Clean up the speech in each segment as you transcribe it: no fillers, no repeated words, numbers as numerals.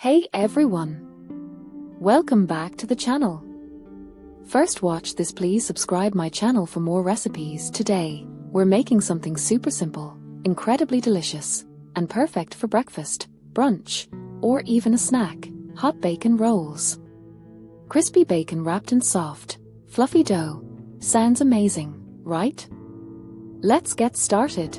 Hey everyone! Welcome back to the channel. First watch this, please subscribe my channel for more recipes. Today, we're making something super simple, incredibly delicious, and perfect for breakfast, brunch, or even a snack: hot bacon rolls. Crispy bacon wrapped in soft, fluffy dough. Sounds amazing, right? Let's get started.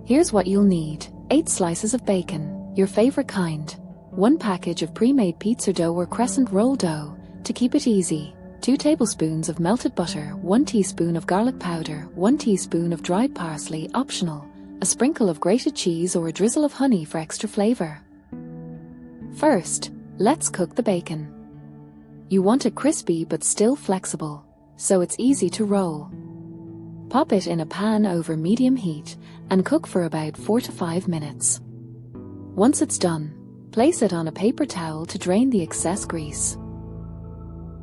Here's what you'll need: 8 slices of bacon, your favorite kind, 1 package of pre-made pizza dough or crescent roll dough, to keep it easy, 2 tablespoons of melted butter, 1 teaspoon of garlic powder, 1 teaspoon of dried parsley, optional, a sprinkle of grated cheese or a drizzle of honey for extra flavor. First, let's cook the bacon. You want it crispy but still flexible, so it's easy to roll. Pop it in a pan over medium heat and cook for about 4 to 5 minutes. Once it's done, place it on a paper towel to drain the excess grease.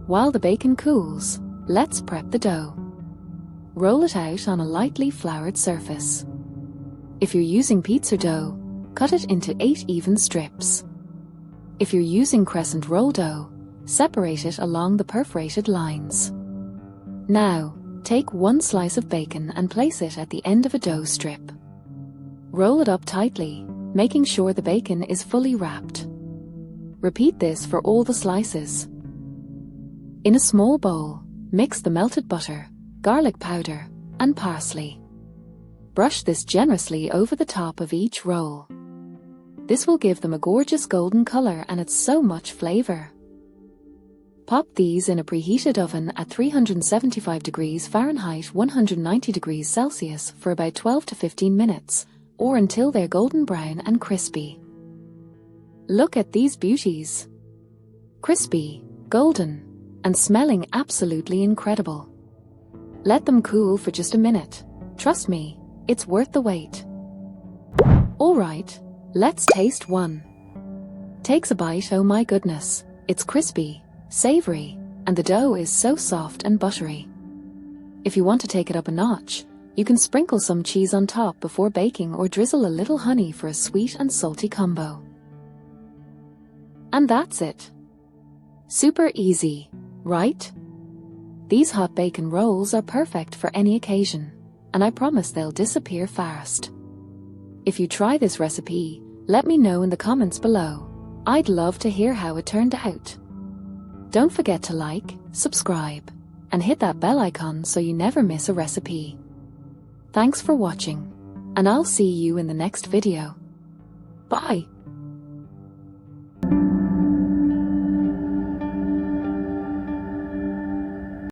While the bacon cools, let's prep the dough. Roll it out on a lightly floured surface. If you're using pizza dough, cut it into 8 even strips. If you're using crescent roll dough, separate it along the perforated lines. Now, take 1 slice of bacon and place it at the end of a dough strip. Roll it up tightly, making sure the bacon is fully wrapped. Repeat this for all the slices. In a small bowl, mix the melted butter, garlic powder, and parsley. Brush this generously over the top of each roll. This will give them a gorgeous golden color and it's so much flavor. Pop these in a preheated oven at 375 degrees Fahrenheit 190 degrees Celsius for about 12 to 15 minutes, or until they're golden brown and crispy. Look at these beauties. Crispy, golden, and smelling absolutely incredible. Let them cool for just a minute. Trust me, it's worth the wait. Alright, let's taste one. Takes a bite. Oh my goodness, it's crispy, savory, and the dough is so soft and buttery. If you want to take it up a notch, you can sprinkle some cheese on top before baking or drizzle a little honey for a sweet and salty combo. And that's it. Super easy, right? These hot bacon rolls are perfect for any occasion, and I promise they'll disappear fast. If you try this recipe, let me know in the comments below. I'd love to hear how it turned out. Don't forget to like, subscribe, and hit that bell icon so you never miss a recipe. Thanks for watching, and I'll see you in the next video. Bye!